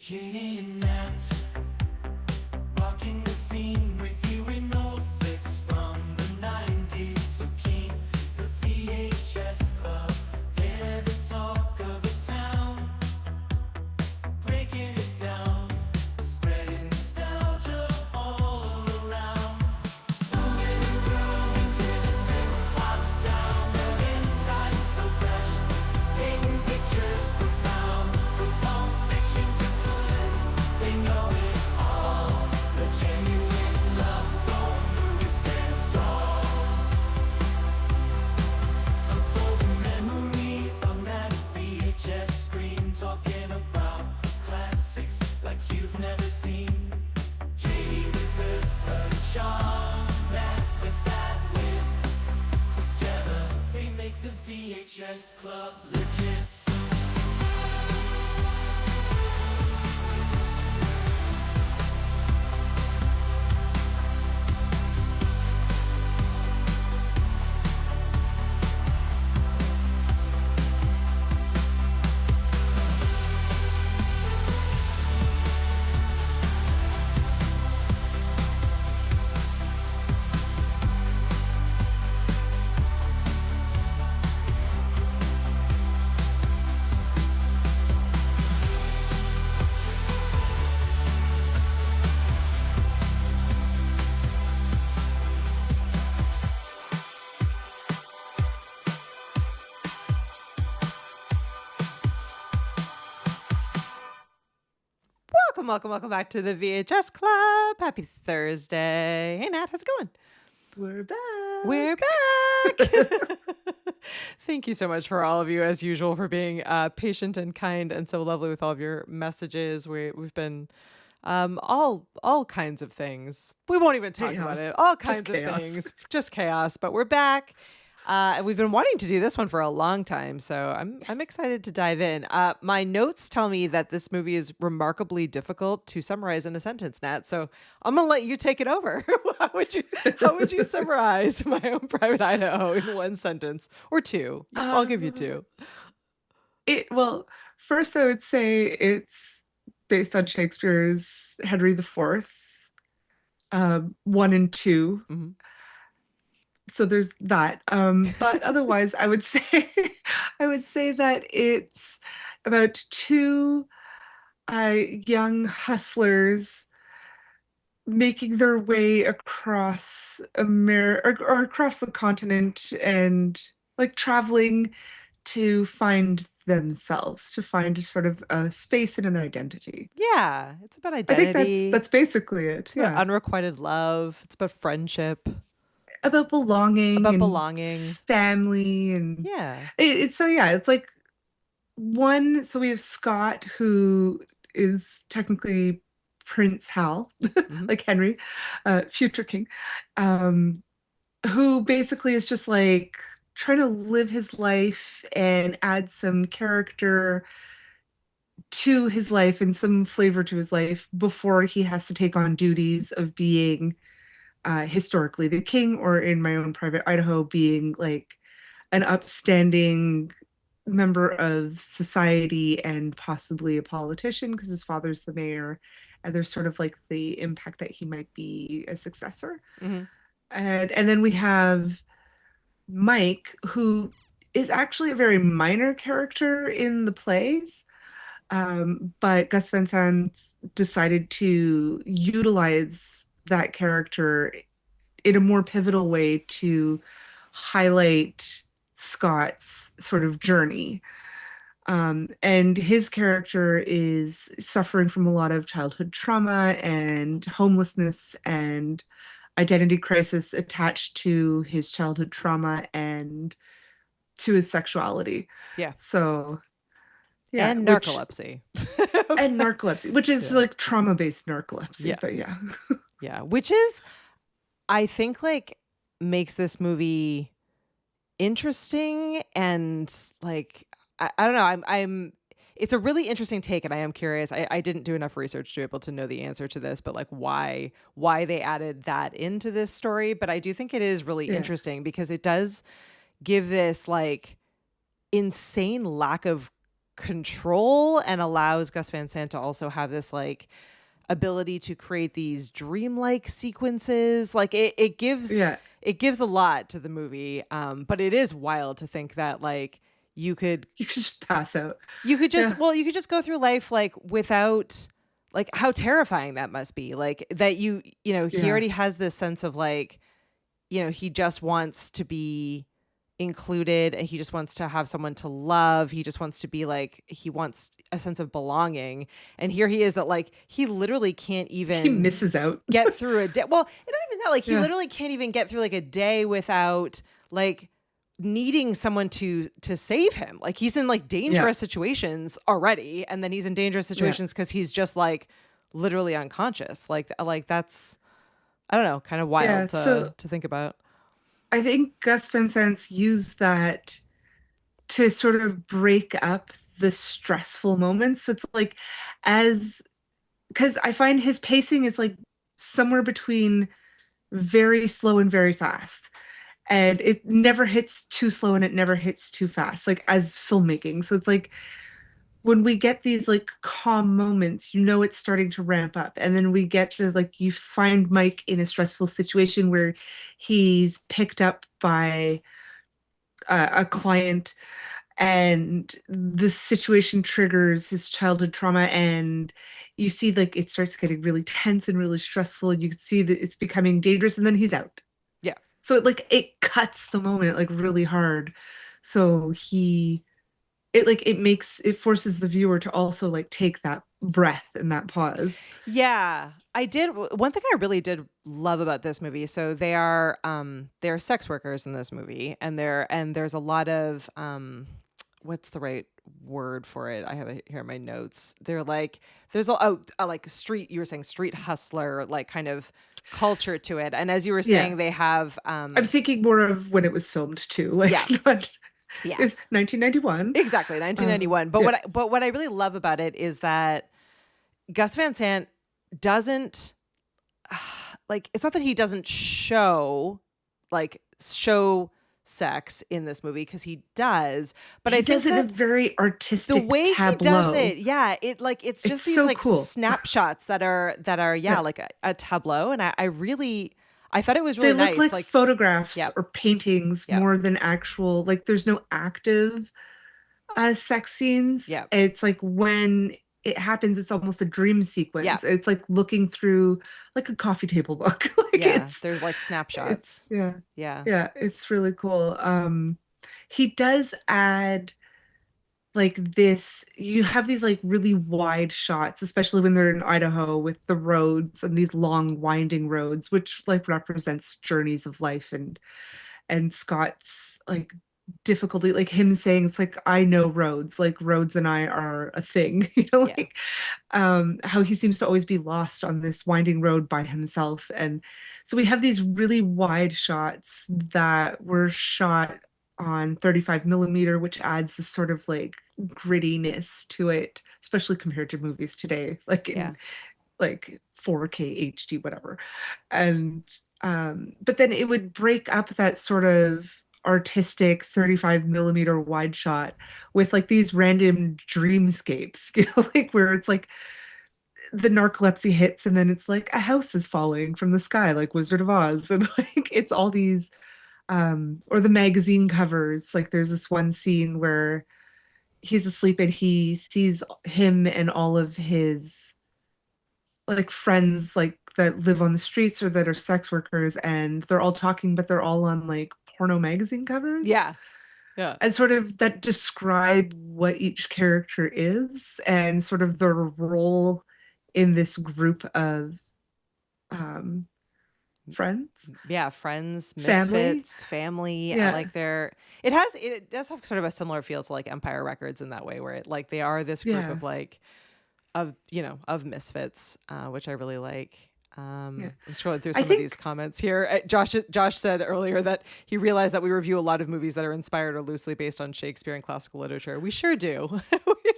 Kidnapped, walking the scene with you in no flicks from the 90s. So keen, the VHS Club, they're the talk of the town. Breaking it down, spreading nostalgia all around. Moving and grooving to the synth pop sound. Their insight so fresh, painting pictures profound. From Pulp Fiction to Clueless, they know it all. The genuine love for movies stands tall. Unfolding memories on that VHS screen, talking about classics like you've never seen. Katie with her charm, Matt with that wit. Together they make the VHS Club legit. Welcome back to the VHS Club. Happy Thursday. Hey, Nat, how's it going? We're back. We're back. Thank you so much for all of you, as usual, for being patient and kind and so lovely with all of your messages. We've been all kinds of things. We won't even talk about it. All kinds of things. Just chaos. But we're back. And we've been wanting to do this one for a long time, so I'm excited to dive in. My notes tell me that this movie is remarkably difficult to summarize in a sentence, Nat. So I'm gonna let you take it over. How would you summarize My Own Private Idaho in one sentence or two? I'll give you two. Well, first I would say it's based on Shakespeare's Henry IV, 1 and 2. Mm-hmm. So there's that. But otherwise, I would say that it's about two young hustlers making their way across America or across the continent and like traveling to find themselves, to find sort of a space and an identity. Yeah, it's about identity. I think that's basically it. It's about unrequited love. It's about friendship. About belonging, family, and it's like one. So we have Scott, who is technically Prince Hal, like Henry, future king, who basically is just like trying to live his life and add some character to his life and some flavor to his life before he has to take on duties of being historically the king, or in My Own Private Idaho, being like an upstanding member of society and possibly a politician because his father's the mayor, and there's sort of like the impact that he might be a successor. Mm-hmm. And then we have Mike, who is actually a very minor character in the plays, but Gus Van Sant decided to utilize that character in a more pivotal way to highlight Scott's sort of journey. And his character is suffering from a lot of childhood trauma and homelessness and identity crisis attached to his childhood trauma and to his sexuality. Yeah. So yeah, and narcolepsy. Which is like trauma-based narcolepsy. But yeah, which is, I think, like makes this movie interesting, and like I don't know, I'm it's a really interesting take, and I am curious. I didn't do enough research to be able to know the answer to this, but like why they added that into this story. But I do think it is really interesting because it does give this like insane lack of control and allows Gus Van Sant to also have this like ability to create these dreamlike sequences. Like Yeah. it gives a lot to the movie. But it is wild to think that like You could just pass out. you could just Yeah. well, you could just go through life like without like how terrifying that must be. Like that you know, he Yeah. already has this sense of like, you know, he just wants to be included and he just wants to have someone to love. He just wants to be like, he wants a sense of belonging. And here he is that like, he literally can't He even misses out. get through a day. Well, not even that, like he Yeah. literally can't even get through like a day without like needing someone to save him. Like he's in like dangerous situations already. And then he's in dangerous situations because he's just like literally unconscious. Like that's, I don't know, kind of Yeah. wild So to think about. I think Gus Van Sant's used that to sort of break up the stressful moments. So it's like as because I find his pacing is like somewhere between very slow and very fast. And it never hits too slow and it never hits too fast, like as filmmaking. So it's like when we get these like calm moments, you know it's starting to ramp up. And then we get to like you find Mike in a stressful situation where he's picked up by a client and the situation triggers his childhood trauma and you see like it starts getting really tense and really stressful and you can see that it's becoming dangerous and then he's out. Yeah. So it like it cuts the moment like really hard. So it like it forces the viewer to also like take that breath and that pause. Yeah, I did. One thing I really did love about this movie. So they're sex workers in this movie, and there's a lot of what's the right word for it? I have it here in my notes. They're like there's a like street. You were saying street hustler like kind of culture to it, and as you were Yeah. saying, they have I'm thinking more of when it was filmed too. Like yeah. not Yeah. it's 1991. Exactly, 1991. But Yeah. what I really love about it is that Gus Van Sant doesn't like it's not that he doesn't show sex in this movie because he does, but He I think does it in a that very the artistic way he does tableau. it, yeah, it's just It's these so like cool. snapshots that are Yeah. like a tableau, and I really I thought it was They really look nice. like photographs Yep, or paintings yep, more than actual, like there's no active sex scenes. yep, It's like when it happens, it's almost a dream yep, sequence. It's like looking through like a coffee table book. Like yeah. There's like snapshots. yeah, Yeah, yeah, it's really cool. He does add like this, you have these like really wide shots, especially when they're in Idaho with the roads and these long winding roads, which like represents journeys of life and Scott's like difficulty, like him saying it's like I know roads, like roads and I are a thing, you know, yeah, like how he seems to always be lost on this winding road by himself. And so we have these really wide shots that were shot on 35 millimeter, which adds this sort of like grittiness to it, especially compared to movies today, like yeah, in like 4K HD, whatever. And but then it would break up that sort of artistic 35 millimeter wide shot with like these random dreamscapes, you know, like where it's like the narcolepsy hits and then it's like a house is falling from the sky like Wizard of Oz and like it's all these or the magazine covers, like there's this one scene where he's asleep and he sees him and all of his like friends like that live on the streets or that are sex workers and they're all talking but they're all on like porno magazine covers yeah, yeah. and sort of that describe what each character is and sort of their role in this group of um friends, Yeah, friends, family. misfits, family. Yeah, Like it does have sort of a similar feel to like Empire Records in that way, where it like they are this group yeah, of like of of misfits, which I really like. yeah. I'm scrolling through I some of these think comments here. Josh said earlier that he realized that we review a lot of movies that are inspired or loosely based on Shakespeare and classical literature. We sure do.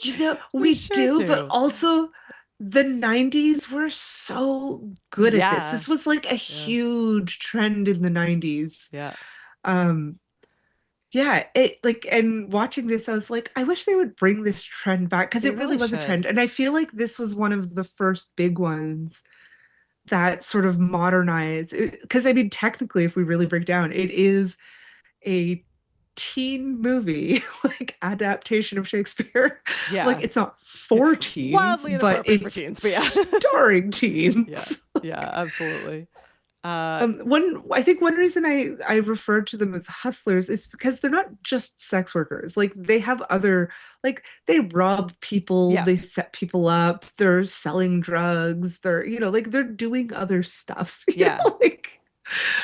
you know We we sure do, but do. also the 90s were so good at this. Yeah. This was like a Yeah. huge trend in the 90s. Yeah. Um Yeah, it like, and watching this, I was like, I wish they would bring this trend back because They it really really was a should. trend. And I feel like this was one of the first big ones that sort of modernized. Because I mean, technically, if we really break down, it is a teen movie, like adaptation of Shakespeare. Like Yeah. it's not Yeah. for teens, Wildly but inappropriate for it's teens, but yeah. starring Yeah. teens. Yeah, absolutely. Uh One, I think one reason I refer to them as hustlers is because they're not just sex workers. Like they have other, like they rob people, yeah. they set people up, they're selling drugs, they're, like they're doing other stuff, Yeah.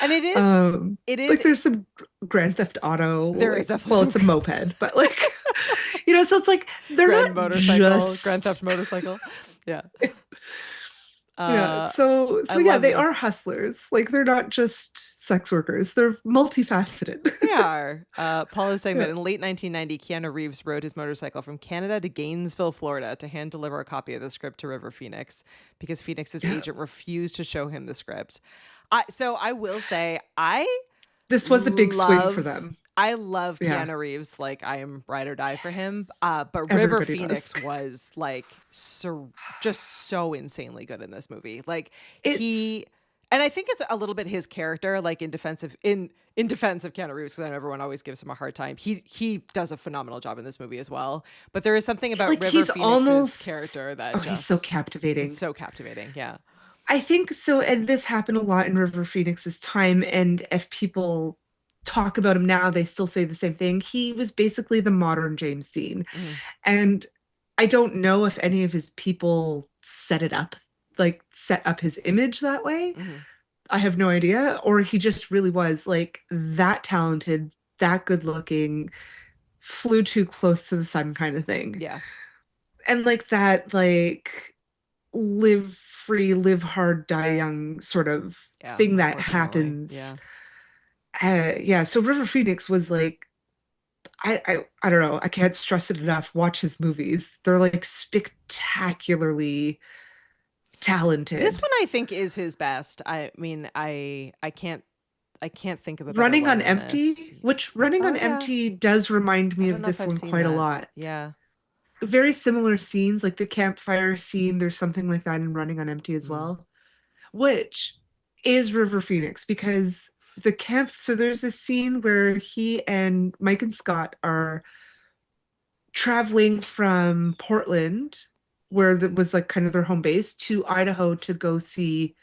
And um, it is like there's some Grand Theft Auto, there is like, definitely well, some it's a moped, but like, so it's like they're grand not motorcycle, grand theft just motorcycle. Yeah. yeah, Uh so I yeah, love they are this. hustlers. Like they're not just sex workers. They're multifaceted. They are. Paul is saying Yeah. that in late 1990, Keanu Reeves rode his motorcycle from Canada to Gainesville, Florida, to hand deliver a copy of the script to River Phoenix because Phoenix's Yeah. agent refused to show him the script. So I will say, This was a big swing for love them. I love Yeah. Keanu Reeves. Like I am ride or die for him. Yes. But River Everybody does. Phoenix was like just so insanely good in this movie. Like It's he and I think it's a little bit his character, like in defense of Keanu Reeves, because I know everyone always gives him a hard time. He does a phenomenal job in this movie as well. But there is something about like River he's Phoenix's almost, character oh, that he's so just it's captivating. so captivating. Yeah. I think so, and this happened a lot in River Phoenix's time, and if people talk about him now, they still say the same thing. He was basically the modern James Dean. Hmm. And I don't know if any of his people set it up, like set up his image that way. Hmm. I have no idea. Or he just really was like that talented, that good looking, flew too close to the sun kind of thing. Yeah. And like that, like live free, live hard, die young sort of Yeah. thing that Unfortunately. happens. Yeah. Yeah. So River Phoenix was like, I don't know. I can't stress it enough. Watch his movies. They're like spectacularly This talented. one I think is his best. I mean, I can't think of a better Running one on than this. Empty, which Running Oh on yeah. Empty does remind I me don't of know if this I've one seen quite a that. lot. Yeah. Very similar scenes, like the campfire scene. There's something like that in Running on Empty as Mm. well, which is River Phoenix because so there's a scene where he and Mike and Scott are traveling from Portland, where that was like kind of their home base, to Idaho to go see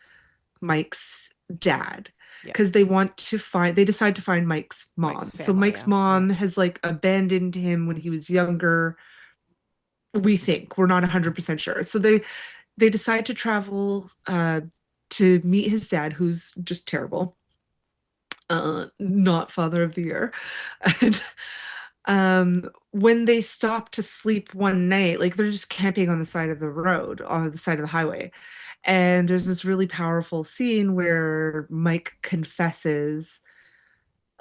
Mike's dad Yeah. because they decide to find Mike's Mike's mom. So family, Mike's yeah. Yeah. mom has like abandoned him when he was younger. We think we're not 100% sure. So they decide to travel to meet his dad, who's just terrible, not father of the year. And when they stop to sleep one night, like they're just camping on the side of the road, on the side of the highway. And there's this really powerful scene where Mike confesses,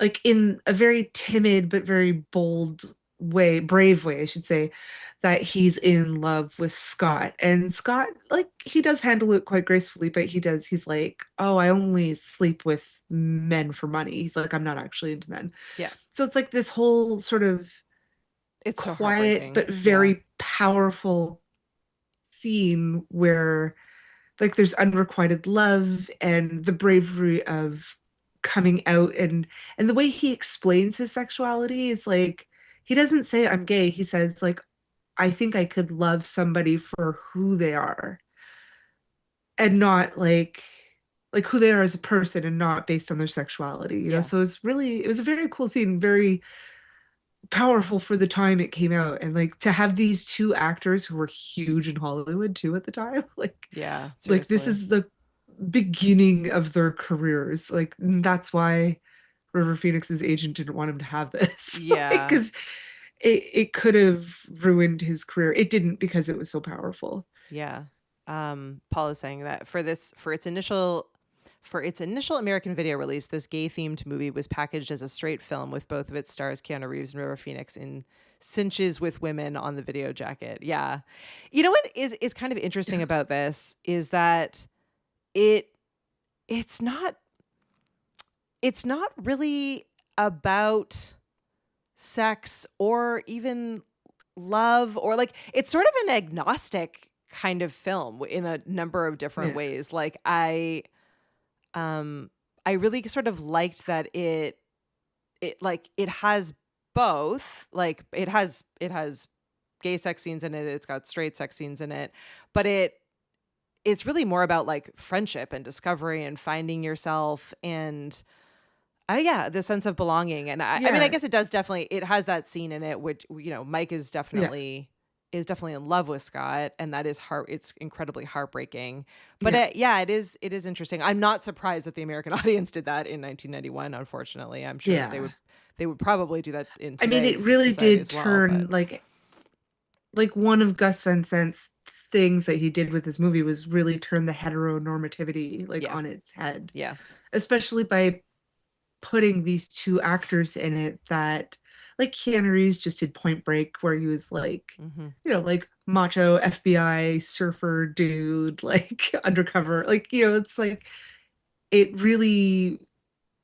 like in a very timid but very bold way, brave way, I should say, that he's in love with Scott. And Scott, like, he does handle it quite gracefully, but he's like, oh, I only sleep with men for money. He's like, I'm not actually into men. Yeah. So it's like this whole sort of It's so quiet heartbreaking. but Yeah. very powerful scene where like there's unrequited love and the bravery of coming out, and the way he explains his sexuality is like he doesn't say I'm gay. He says like I think I could love somebody for who they are and not like who they are as a person and not based on their sexuality, Yeah. so it was a very cool scene, very powerful for the time it came out, and like to have these two actors who were huge in Hollywood too at the time, Yeah. like this Seriously. is the beginning of their careers. Like that's why River Phoenix's agent didn't want him to have this. Yeah. Because it could have ruined his career. It didn't because it was so powerful. Yeah. Paul is saying that for its initial American video release, this gay-themed movie was packaged as a straight film with both of its stars, Keanu Reeves and River Phoenix, in cinches with women on the video jacket. Yeah. You know what is kind of interesting about this is that it it's not really about sex or even love, or like it's sort of an agnostic kind of film in a number of different Yeah. ways. Like um I really sort of liked that it like it has both, like it has gay sex scenes in it, it's got straight sex scenes in it, but it's really more about like friendship and discovery and finding yourself and yeah, the sense of belonging. And I mean, I Yeah. guess it does definitely, it has that scene in it, which, Mike Yeah. is definitely in love with Scott. And that is it's incredibly heartbreaking. But Yeah. yeah, it is interesting. I'm not surprised that the American audience did that in 1991. Unfortunately, I'm sure that Yeah. they would probably do that in I mean, it today's really society did as well. turn But like one of Gus Van Sant's things that he did with this movie was really turn the heteronormativity like yeah, on its head, yeah, especially by putting these two actors in it that like Keanu Reeves just did Point Break, where he was like, hmm, like macho FBI surfer dude, like undercover, like, it's like it really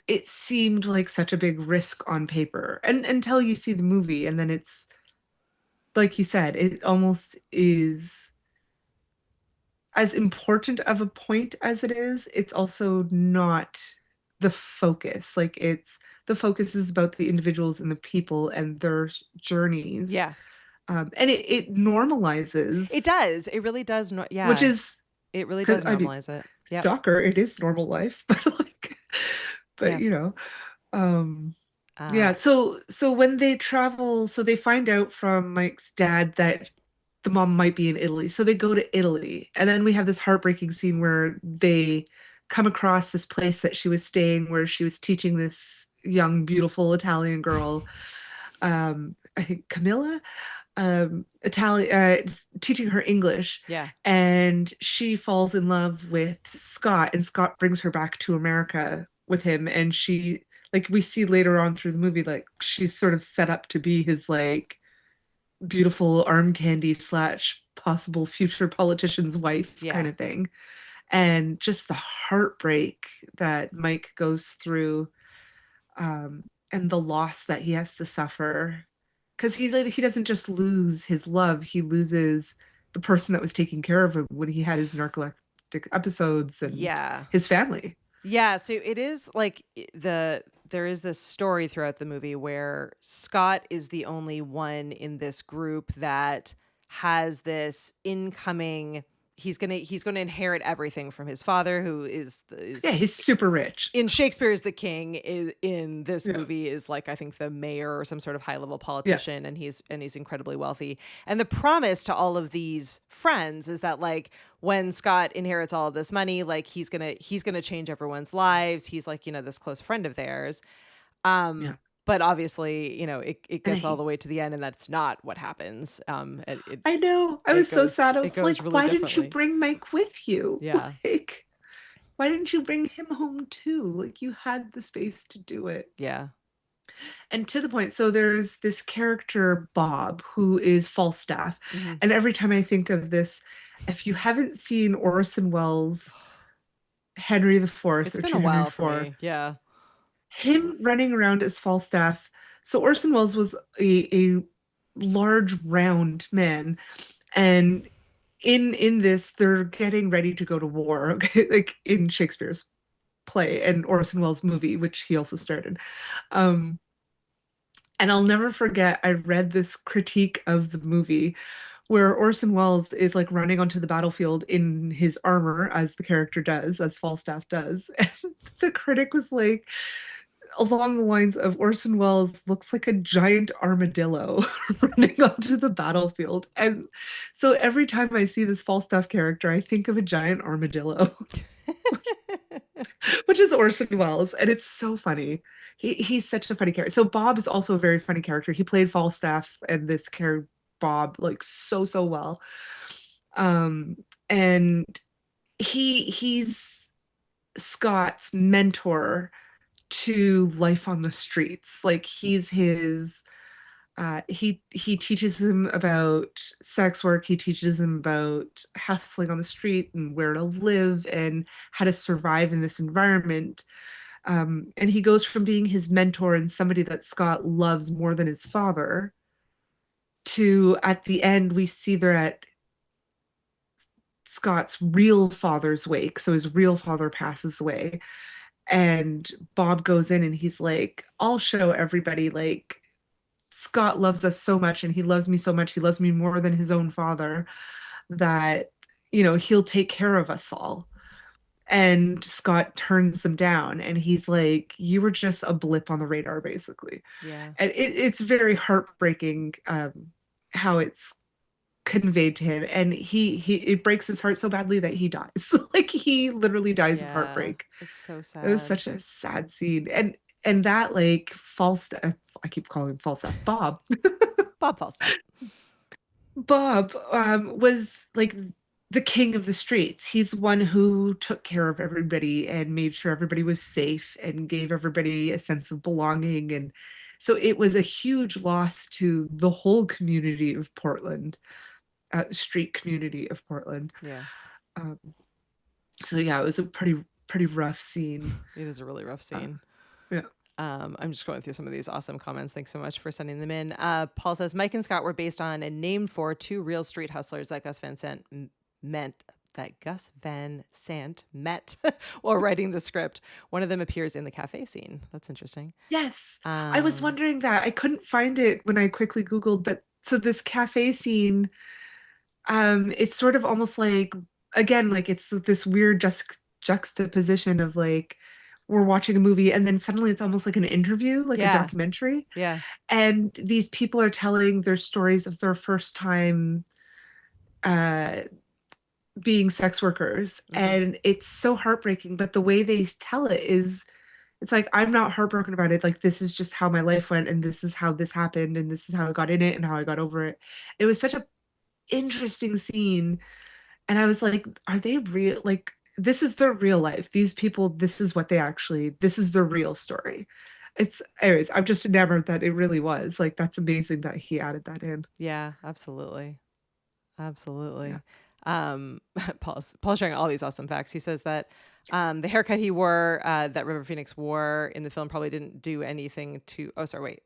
it seemed like such a big risk on paper, and until you see the movie, and then it's like you said, it almost is as important of a point as it is. It's also not the focus. Like it's the focus is about the individuals and the people and their journeys. yeah, And it it normalizes, does. It really does. which Yeah, is it really because does I mean, normalize it. Yep. shocker, it is normal life, but like, but Yeah. um, yeah. Uh, So when they travel, so they find out from Mike's dad that the mom might be in Italy. So they go to Italy. And then we have this heartbreaking scene where they come across this place that she was staying, where she was teaching this young, beautiful Italian girl, I think Camilla, Italian, teaching her English. yeah. And she falls in love with Scott, and Scott brings her back to America with him. And she, like, we see later on through the movie, like, she's sort of set up to be his, like, beautiful arm candy slash possible future politician's wife kind Yeah. of thing. And just the heartbreak that Mike goes through, and the loss that he has to suffer, because he doesn't just lose his love, he loses the person that was taking care of him when he had his narcoleptic episodes, and Yeah. his family. Yeah, so it is like there is this story throughout the movie where Scott is the only one in this group that has this incoming, he's going to inherit everything from his father, who Yeah, is he's super rich. in Shakespeare is the king, is in this Yeah. movie is like I think the mayor or some sort of high level Yeah. politician, and he's incredibly wealthy. And the promise to all of these friends is that like when Scott inherits all of this money, like he's gonna change everyone's lives. He's like, this close friend of theirs. Yeah. But obviously, it And gets all the way to the end, and that's not what happens. I know. I It was so goes sad. I it was goes like, really why didn't you differently. bring Mike with you? Yeah. Like, why didn't you bring him home too? Like, you had the space to do it. Yeah. And to the point, so there's this character, Bob, who is Falstaff. Hmm. And every time I think of this, if you haven't seen Orson Welles' Henry the Fourth It's or been a To Henry while for IV, me. Yeah. him running around as Falstaff. So Orson Welles was a large, round man, and in this, they're getting ready to go to war. Okay, like in Shakespeare's play and Orson Welles' movie, which he also starred in. Um, and I'll never forget, I read this critique of the movie where Orson Welles is like running onto the battlefield in his armor, as the character does, as Falstaff does. And the critic was like, along the lines of Orson Welles looks like a giant armadillo running onto the battlefield. And so every time I see this Falstaff character, I think of a giant armadillo, which is Orson Welles. And it's so funny. He's such a funny character. So Bob is also a very funny character. He played Falstaff and this character Bob like so well. Um, and he's Scott's mentor to life on the streets. Like he's his he teaches him about sex work, he teaches him about hustling on the street and where to live and how to survive in this environment. And he goes from being his mentor and somebody that Scott loves more than his father to, at the end, we see they're at Scott's real father's wake. So his real father passes away. And Bob goes in and he's like, I'll show everybody, like, Scott loves us so much and he loves me so much. He loves me more than his own father, that, he'll take care of us all. And Scott turns them down and he's like, you were just a blip on the radar, basically. Yeah. And it's very heartbreaking, how it's conveyed to him, and he it breaks his heart so badly that he dies. Like, he literally dies of Yeah. heartbreak. It's so It was sad. such a sad scene. And that, like, Falstaff, I keep calling him Falstaff, Bob Falstaff. Bob was like the king of the streets. He's the one who took care of everybody and made sure everybody was safe and gave everybody a sense of belonging. And so it was a huge loss to the whole community of Portland, street community of Portland. Yeah. Um, so yeah, it was a pretty rough scene. It is a really rough scene. Yeah. I'm just going through some of these awesome comments. Thanks so much for sending them in. Paul says Mike and Scott were based on and named for two real street hustlers that Gus Van Sant met while writing the script. One of them appears in the cafe scene. That's interesting. Yes. I was Um, wondering that. I couldn't find it when I quickly Googled, but so this cafe scene, it's sort of almost like, again, like, it's this weird juxtaposition of, like, we're watching a movie and then suddenly it's almost like an interview, like a yeah, documentary. yeah, And these people are telling their stories of their first time uh being sex workers, hmm and it's so heartbreaking, but the way they tell it is, it's like, I'm not heartbroken about it, like, this is just how my life went, and this is how this happened, and this is how I got in it and how I got over it. It was such a interesting scene, and I was like, are they real? Like, this is their real life, these people, this is their real story. It's, anyways, I'm just enamored that it really was like, that's amazing that he added that in. yeah, absolutely. Yeah. Absolutely. Paul's sharing all these awesome facts. He says that the haircut he wore, that River Phoenix wore in the film, probably didn't do anything to. Oh, sorry, wait.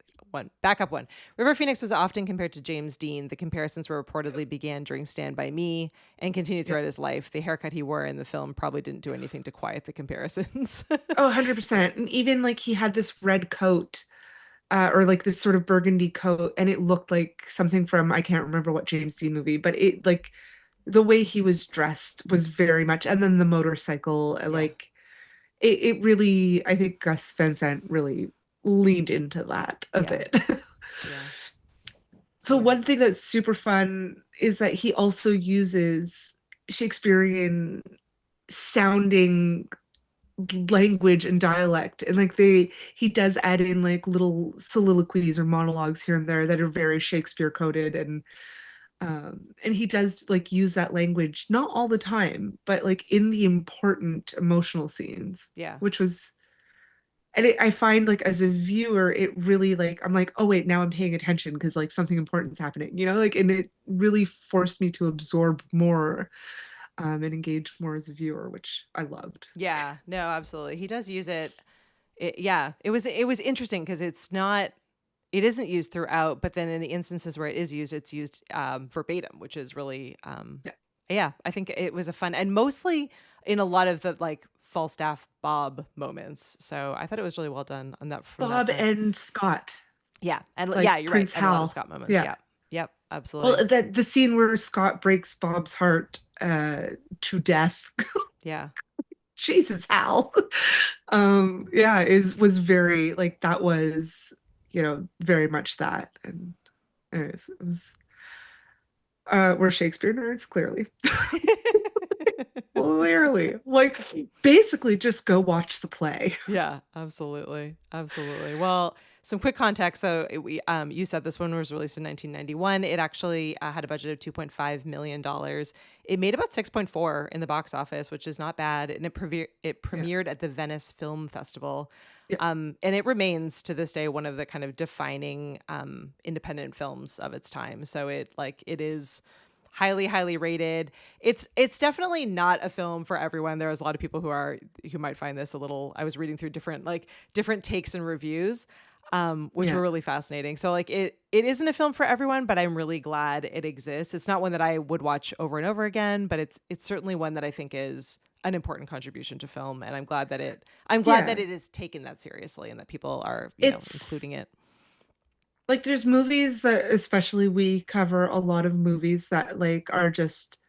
Back up one. River Phoenix was often compared to James Dean. The comparisons were reportedly began during Stand By Me and continued Yeah. throughout his life. The haircut he wore in the film probably didn't do anything to quiet the comparisons. Oh, 100%. And even, like, he had this red coat, or like this sort of burgundy coat, and it looked like something from, I can't remember what James Dean movie, but it, like, the way he was dressed was very much, and then the motorcycle, Yeah. like, it really, I think Gus Van Sant really leaned into that a Yeah. bit. Yeah. So Yeah. one thing that's super fun is that he also uses Shakespearean sounding language and dialect, and, like, he does add in, like, little soliloquies or monologues here and there that are very Shakespeare coded, and he does, like, use that language not all the time, but, like, in the important emotional scenes, Yeah. which was, and I find, like, as a viewer, it really, like, I'm like, oh wait, now I'm paying attention because, like, something important's happening, like, and it really forced me to absorb more, and engage more as a viewer, which I loved. Yeah. No, absolutely. He does use it. Yeah. It was interesting because it isn't used throughout, but then in the instances where it is used, it's used verbatim, which is really, Yeah. yeah, I think it was a fun, and mostly in a lot of the like Falstaff Bob moments. So I thought it was really well done on that from that Bob front. and Scott, Yeah, and yeah, like you're right, Prince and a lot of Hal. Scott moments. Yeah. Yeah, yep, absolutely. Well, that the scene where Scott breaks Bob's heart to death. Yeah, Jesus, Hal. Yeah, is was very, like, that was, very much that. And anyways, it was, we're Shakespeare nerds, clearly. Clearly. Like, basically just go watch the play. yeah, absolutely, absolutely. Well, some quick context. So you said this one was released in 1991. It actually had a budget of $2.5 million. It made about 6.4 in the box office, which is not bad, and it Yeah. premiered at the Venice Film Festival. Yeah. And it remains to this day one of the kind of defining independent films of its time. So it is highly, highly rated. It's definitely not a film for everyone. There's a lot of people who might find this a little. I was reading through different takes and reviews, which Yeah. were really fascinating. So like it isn't a film for everyone, but I'm really glad it exists. It's not one that I would watch over and over again, but it's certainly one that I think is an important contribution to film, and I'm glad that Yeah. it is taken that seriously and that people are, It's including it. like there's movies that especially we cover a lot of movies that like are just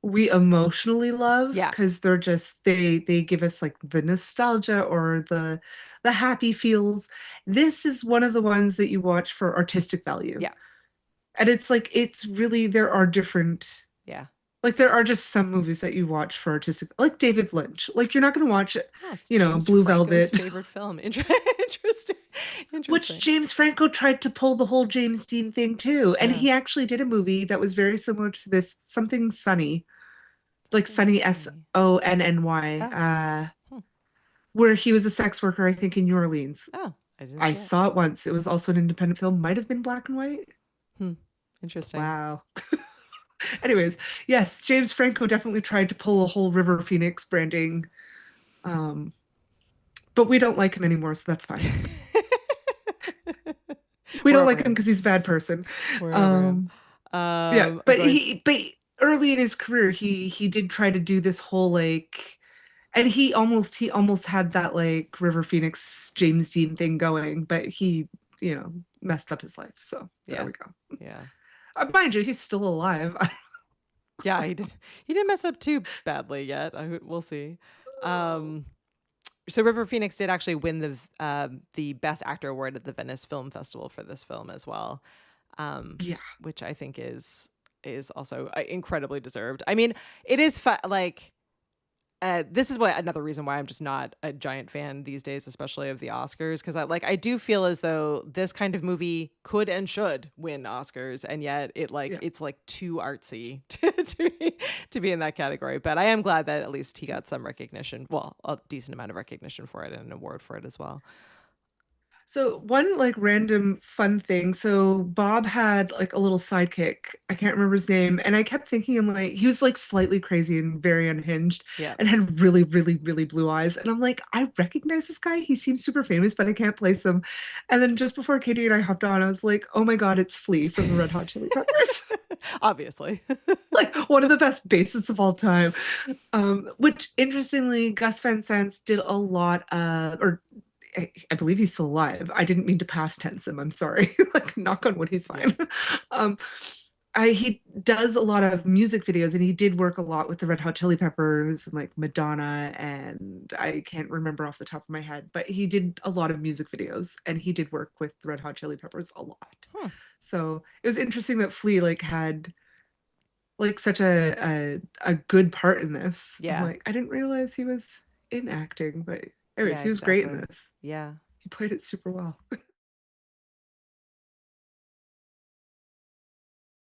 we emotionally love Yeah. because they're just they give us like the nostalgia or the happy feels. This is one of the ones that you watch for artistic value. Yeah. And it's like it's really there are different Yeah. like there are just some movies that you watch for artistic like David Lynch. Like you're not going to watch it, Oh, it's you know, James Blue Franco's Velvet, favorite film. Interesting. which Interesting. James Franco tried to pull the whole James Dean thing too. And Yeah. he actually did a movie that was very similar to this, something Sunny, like Something Sunny sunny. Sonny, Oh. Hmm. where he was a sex worker, I think in New Orleans. Oh, I didn't I see it. saw it once. It was also an independent film, might have been black and white. Hmm. Interesting. Wow. Anyways, yes, James Franco definitely tried to pull a whole River Phoenix branding, um, but we don't like him anymore, so that's fine. We We're don't over like him him. because he's a bad person. We're over him. Um, yeah, I'm going. but early in his career, he did try to do this whole like, and he almost had that like River Phoenix James Dean thing going, but he messed up his life. So there Yeah. we go. Yeah. Mind you, he's still alive. Yeah. He didn't mess up too badly yet. We'll see. Um, so River Phoenix did actually win the Best Actor award at the Venice Film Festival for this film as well, Yeah. which I think is also incredibly deserved. I mean, it is like this is another reason why I'm just not a giant fan these days, especially of the Oscars, because I do feel as though this kind of movie could and should win Oscars, and yet Yeah. it's like too artsy to be in that category. But I am glad that at least he got some recognition, well, a decent amount of recognition for it and an award for it as well. So one like random fun thing. So Bob had like a little sidekick. I can't remember his name. And I kept thinking him like he was like slightly crazy and very unhinged Yeah. and had really, really, really blue eyes. And I'm like, I recognize this guy. He seems super famous, but I can't place him. And then just before Katie and I hopped on, I was like, oh my God, it's Flea from the Red Hot Chili Peppers. Obviously. Like one of the best bassists of all time. Which interestingly, Gus Van Sant did a lot of, or I believe he's still alive. I didn't mean to past tense him. I'm sorry. Like knock on wood, he's Yeah. fine. Um, he does a lot of music videos, and he did work a lot with the Red Hot Chili Peppers and like Madonna, and I can't remember off the top of my head, but he did a lot of music videos, and he did work with the Red Hot Chili Peppers a lot. Hmm. So it was interesting that Flea like had like such a good part in this. I'm Yeah. like, I didn't realize he was in acting, but anyways, Yeah, he was great in exactly. this. Yeah. He played it super well.